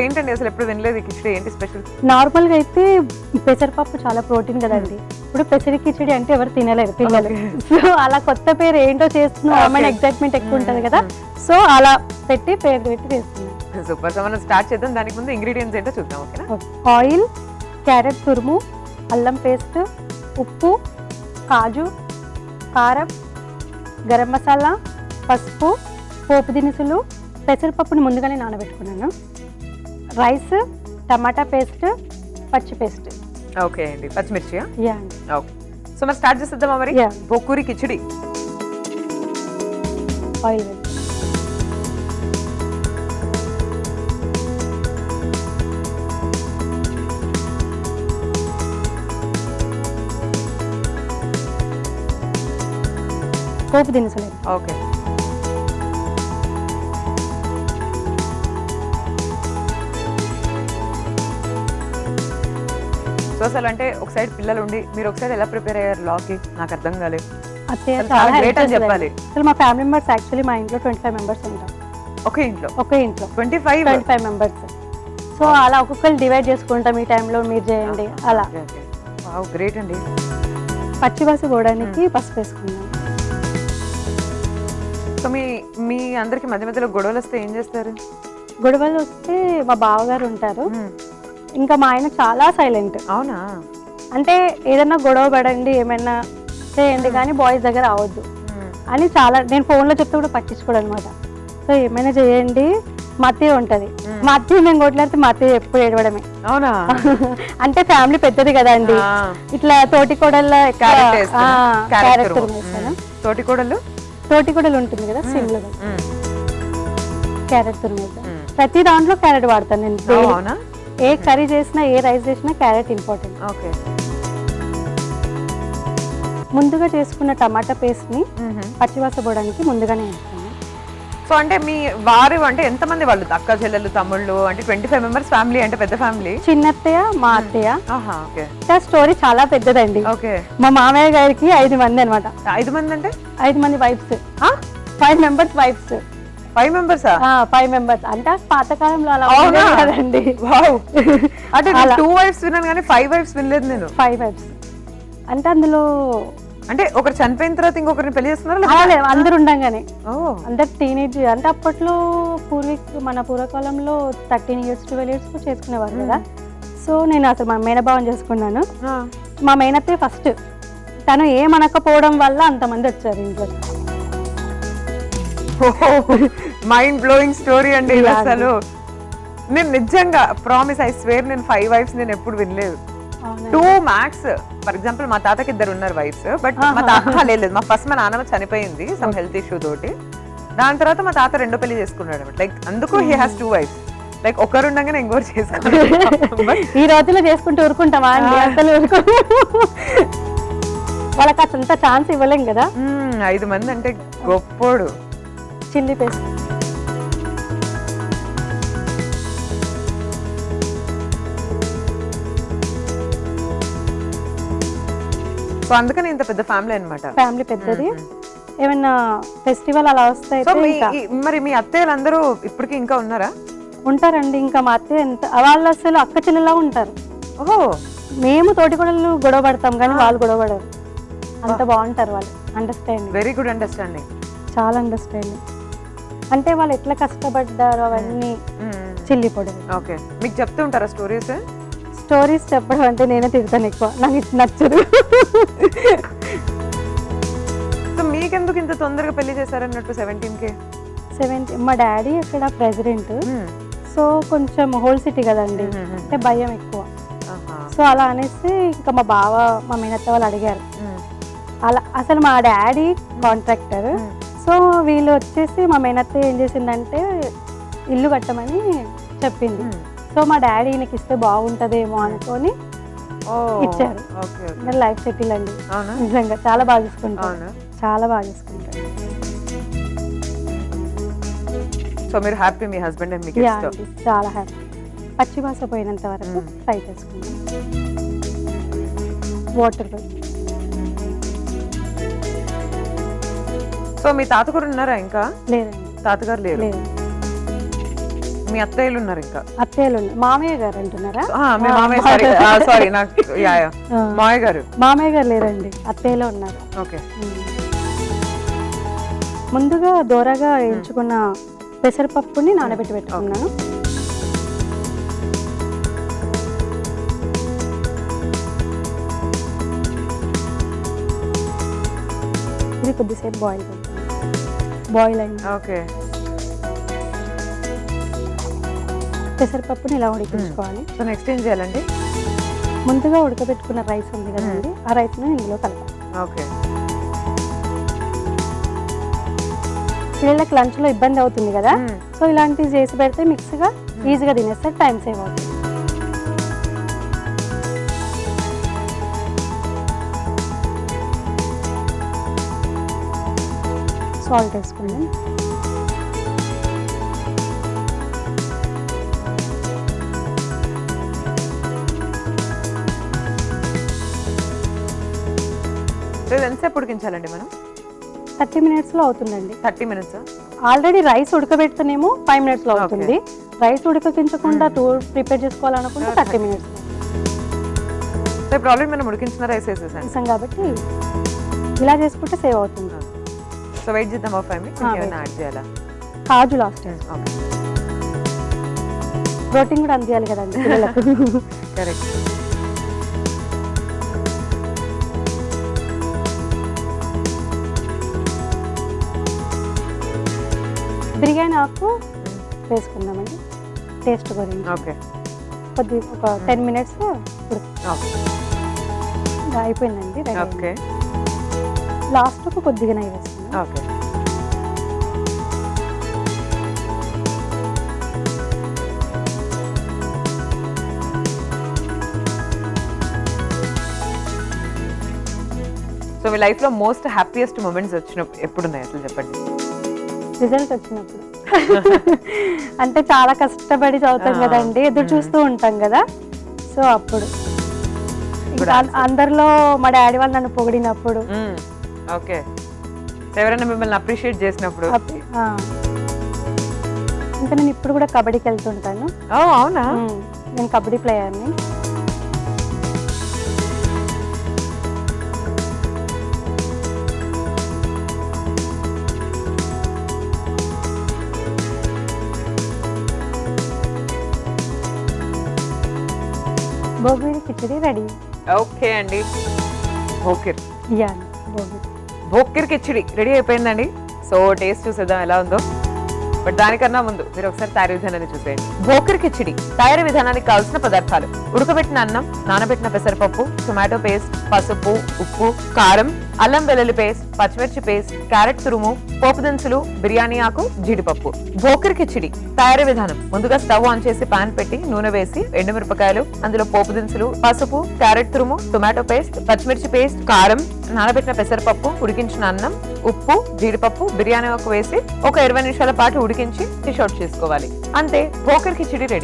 ఏంటండి అసలు ఎప్పుడు వినలేదు ఈ కిచిడి, ఏంటి స్పెషల్? నార్మల్ గా అయితే పెసరపప్పు చాలా ప్రోటీన్ కదండి. ఇప్పుడు పెసరి కిచిడి అంటే ఎవరు తినలేరు పిల్లలు. సో అలా కొత్త పేరు ఏంటో చేస్తున్నాం అమ్మాయి ఎక్సైట్మెంట్ ఎక్కువ ఉంటది కదా, సో అలా పెట్టి పేరు పెట్టి చేస్తున్నాం. సూపర్. సో మనం స్టార్ట్ చేద్దాం. దానికి ముందు ఇంగ్రీడియంట్స్ ఏంటో చూద్దాం, ఓకేనా? ఆయిల్, క్యారెట్ తురుము, అల్లం పేస్ట్, ఉప్పు, కాజు, కారం, గరం మసాలా, పసుపు, పోపు దినుసులు, పెసరపప్పుని ముందుగానే నానబెట్టుకున్నాను, రైస్, టమాటా పేస్ట్, పచ్చి పేస్ట్. ఓకే అండి, పచ్చిమిర్చియా? యా అండి. ఓకే. సో మరి స్టార్ట్ చేద్దామా మరి? Yeah. బొక్కూరి కిచిడి. ఆయిల్ వేసి పోపు దినుసులు. ఓకే. సో అసలు అంటే ఒక సైడ్ పిల్లలు ఉండి మీరు ఒక సైడ్ ఎలా ప్రిపేర్ అయ్యారు లాకి, నాకు అర్థం కాలేదు. అత్తయ్య అసలు చాలా great help అని చెప్పాలి. చేస్తుందండి. అసలు మా ఫ్యామిలీ మెంబర్స్ యాక్చువల్లీ మా ఇంట్లో 25 మెంబర్స్ ఉంటాం. ఒకే ఇంట్లో ఒకే ఇంట్లో 25 మెంబర్స్. సో అలా ఒక్కొక్కరు డివైడ్ చేసుకుంటాం, ఈ టైంలో మీరు చేయండి అలా. వావ్, గ్రేట్ అండి. పచ్చివాసన పోవడానికి పసుపు వేసుకున్నాం. సో మీ అందరికి మధ్య మధ్యలో గొడవలు వస్తే ఏం చేస్తారు? గొడవలు వస్తే మా బావగారు ఉంటారు, ఇంకా మా ఆయన చాలా సైలెంట్. అవునా? అంటే ఏదన్నా గొడవ పడండి ఏమైనా చేయండి కానీ బాయ్స్ దగ్గర అవద్దు అని చాలా, నేను ఫోన్లో చెప్తే కూడా పట్టించుకోడు అనమాట. సో ఏమైనా చేయండి, మా అత్తయ్య ఉంటుంది, మా అత్తయ్య మేము కొట్లాడితే మా అత్తయ్య ఎప్పుడు ఏడవడమే. అవునా? అంటే ఫ్యామిలీ పెద్దది కదా అండి, ఇట్లా తోటి కోడళ్ళ క్యారెక్టర్ తోటి కోడలు ఉంటుంది కదా సిమ్లో, క్యారెట్ తురుము. ప్రతి దాంట్లో క్యారెట్ వాడతాను నేను. అవునా? ఏ కర్రీ చేసినా ఏ రైస్ చేసినా క్యారెట్ ఇంపార్టెంట్. ఓకే. ముందుగా చేసుకున్న టమాటా పేస్ట్ ని పచ్చివాసన పోవడానికి ముందుగానే వేస్తాను. సో అంటే మీ వారు అంటే ఎంతమంది వాళ్ళు, అక్క చెల్లెలు తమ్ముళ్ళు అంటే 25 మెంబర్స్ ఫ్యామిలీ, అంటే పెద్ద ఫ్యామిలీ. చిన్నత్తయ్య మా అత్తయ్య. ఓకే. స్టోరీ చాలా పెద్దదండి. ఓకే. మా మామయ్య గారికి 5 మంది అనమాట. 5 మంది అంటే 5 మంది వైఫ్స్, 5 మెంబర్స్ వైఫ్స్. 5 మెంబర్సా? 5 మెంబర్స్ అంటే పాతకాలంలో అలా ఉండేది కదండి. అంటే 2 వైఫ్స్ విన్నాను కానీ 5 వైఫ్స్ వినలేదు నేను. 5 వైఫ్స్ అంటే అందులో అంటే ఒకరు చనిపోయిన తర్వాత ఇంకొకరిని పెళ్లి చేస్తున్నారు, అందరు ఉండగానే అందరు టీనేజ్. అంటే అప్పట్లో మన పూర్వకాలంలో 13 years 12 years చేసుకునేవారు కదా. సో నేను అసలు మా మేనభావం చేసుకున్నాను. మా మేనత్తే ఫస్ట్, తను ఏమనకపోవడం వల్ల అంతమంది వచ్చారు ఇంట్లో. మైండ్ బ్లోయింగ్ స్టోరీ అండి అసలు. నేను నిజంగా ప్రామిస్, ఐ స్వేర్, నేను 5 వైఫ్స్ నేను ఎప్పుడు వినలేదు. 2 మ్యాక్స్. ఫర్ ఎగ్జాంపుల్ మా తాతకి 2 ఉన్నారు వైఫ్స్, బట్ మా తాత లేదు. మా ఫస్ట్ మా నాన్నమ్మ చనిపోయింది సమ్ హెల్త్ ఇష్యూ తోటి. దాని తర్వాత మా తాత 2వ పెళ్లి చేసుకున్నాడు. లైక్ అందుకు హీ హాస్ 2 వైఫ్స్. లైక్ ఒకరు ఉండగానే ఇంకోరు చేసుకున్నాడు. ఈ రోజుల్లో చేసుకుంటూ ఊరుకుంటామా అండి? అసలు వాళ్ళకి అసలు ఛాన్స్ ఇవ్వలేం కదా. 5 మంది అంటే గొప్పోడు. Chilli paste. సో అందుకని ఇంత పెద్ద ఫ్యామిలీ అన్నమాట. ఫ్యామిలీ పెద్దది. ఏమైనా ఫెస్టివల్ అలా వస్తాయి. మరి మీ అత్తయ్యలందరూ ఇప్పటికీ ఇంకా ఉన్నారా? ఉంటారండి. ఇంకా మా అత్తయ్య ఎంత, వాళ్ళు అసలు అక్క చెల్లెలా ఉంటారు. ఓహో. మేము తోటికోడళ్ళు గొడవ పడతాం కానీ వాళ్ళు గొడవ పడరు. అంత బాగుంటారు వాళ్ళు. అండర్స్టాండింగ్, వెరీ గుడ్ అండర్స్టాండింగ్, చాలా అండర్స్టాండింగ్. అంటే వాళ్ళు ఎట్లా కష్టపడ్డారు అవన్నీ చిల్లి పొడి. ఓకే. మీకు చెప్తూ ఉంటారా స్టోరీస్? స్టోరీస్ చెప్పడం అంటే నేనే తిడతాను ఎక్కువ, నాకు ఇది నచ్చదు. సో మీకెందుకు ఇంత తొందరగా పెళ్లి చేశారన్నట్టు 17కే? 17 మా డాడీ అక్కడ ప్రెసిడెంట్. సో కొంచెం హోల్ సిటీ కదండి, అంటే భయం ఎక్కువ. సో అలా అనేసి ఇంకా మా బావ మా మేనత్త వాళ్ళు అడిగారు. అలా అసలు మా డాడీ కాంట్రాక్టర్. సో వీళ్ళు వచ్చేసి మా మేనత్త ఏం చేసిందంటే ఇల్లు కట్టమని చెప్పింది. సో మా డాడీ ఈయనకి ఇస్తే బాగుంటదేమో అనుకొని ఇచ్చారు. లైఫ్ సెటిల్ అండి. నిజంగా చాలా బాగా చూసుకుంటారు, చాలా బాగా చూసుకుంటారు. సో మీరు హ్యాపీ మీ హస్బెండ్ అండ్ మీకు? చాలా హ్యాపీ. పచ్చివాసన పోయినంత వరకు ఫ్రై చేసుకుంటాం. వాటర్. సో మీ తాతగారు ఉన్నారా ఇంకా? లేదండి. తాతగారు లేరు. మీ అత్తయ్యలు ఉన్నారు ఇంకా? అత్తయ్యలు ఉన్నారు. మామయ్య గారు అంటున్నారా? మీ మామయ్య, సారీ నాకు మామయ్య గారు. మామయ్య గారు లేరండి, అత్తయ్యలో ఉన్నారు. ఓకే. ముందుగా దోరగా వేయించుకున్న పెసరపప్పుని నానబెట్టి పెట్టుకున్నాను. ఇది కొద్దిసేపు బాయిల్ అయింది. ఓకే. పెసరపప్పుని ఇలా ఉడికించుకోవాలి. సో నెక్స్ట్ ఏం చేయాలండి? ముందుగా ఉడకబెట్టుకున్న రైస్ ఉంది కదండి, ఆ రైస్ను ఇందులో కలపాలి. ఓకే. పిల్లలకి లంచ్లో ఇబ్బంది అవుతుంది కదా, సో ఇలాంటివి చేసి పెడితే మిక్స్గా ఈజీగా తినేస్తారు, టైం సేవ్ అవుతుంది. సాల్ట్ వేసుకుందాం. ఎంతసేపు ఉడికించాలండి మనం? 30 minutesలో అవుతుందండి. 30 minutes? ఆల్రెడీ రైస్ ఉడకబెడితేనేమో 5 minutesలో అవుతుంది. రైస్ ఉడకించకుండా ప్రిపేర్ చేసుకోవాలనుకుంటే 30 minutes. సో ఇప్పుడు ఆల్రెడీ మనం ఉడికించిన రైస్ వేసేసాం కాబట్టి ఇలా చేసుకుంటే సేవ్ అవుతుంది. సో వెయిట్ చేద్దాం ఒక 5 minutes. ఏమైనా యాడ్ చేయాలా? కాజు లాస్ట్. ప్రోటీన్ కూడా అందియాలి కదండి పిల్లలకు. కరెక్ట్. బిర్యానీ ఆకు వేసుకుందామండి టేస్ట్ గురించి. ఓకే. ఒక 10 minutes అయిపోయిందండి. ఓకే. లాస్ట్కు కొద్దిగా నెయ్యి వేసుకుందాం. ఓకే. సో మీ లైఫ్లో మోస్ట్ హ్యాపీయెస్ట్ మూమెంట్స్ వచ్చినప్పుడు ఎప్పుడున్నాయి అసలు చెప్పండి? రిజల్ట్ వచ్చినప్పుడు. అంటే చాలా కష్టపడి చదువుతాం కదండి, ఎదురు చూస్తూ ఉంటాం కదా, సో అప్పుడు అందరిలో మా డాడీ వాళ్ళు నన్ను పొగిడినప్పుడు. ఓకే. ఎవరైనా మిమ్మల్ని అప్రిషియేట్ చేసినప్పుడు? ఇంకా నేను ఇప్పుడు కూడా కబడ్డీకి వెళ్తుంటాను. అవునా? నేను కబడ్డీ ప్లేయర్ని. భోగిరి కిచడి రెడీ. ఓకే అండి. భోకిర్ భోగిరి కిచడి రెడీ అయిపోయిందండి. సో టేస్ట్ చూసేద్దాం ఎలా ఉందో. బట్ దానికన్నా ముందు మీరు ఒకసారి తయారీ విధానాన్ని చూసేయండి. భోకిర్ కిచడి తయారీ విధానానికి కావాల్సిన పదార్థాలు: ఉడకబెట్టిన అన్నం, నానబెట్టిన పెసరపప్పు, టొమాటో పేస్ట్, పసుపు, ఉప్పు, కారం, అల్లం వెల్లుల్లి పేస్ట్, పచ్చిమిర్చి పేస్ట్, క్యారెట్ తురుము, పోపు దినుసులు, బిర్యానీ ఆకు, జీడిపప్పు. భోకిర్ కిచడి తయారీ విధానం: ముందుగా స్టవ్ ఆన్ చేసి పాన్ పెట్టి నూనె వేసి ఎండుమిరపకాయలు, అందులో పోపు దినుసులు, పసుపు, క్యారెట్ తురుము, టొమాటో పేస్ట్, పచ్చిమిర్చి పేస్ట్, కారం, నానబెట్టిన పెసరపప్పు, ఉడికించిన అన్నం, ఉప్పు, జీడిపప్పు, బిర్యానీ ఆకు వేసి ఒక 20 నిమిషాల పాటు ఉడికించి డిష్ అవుట్ చేసుకోవాలి. అంతే, భోకిర్ కిచడి రెడీ.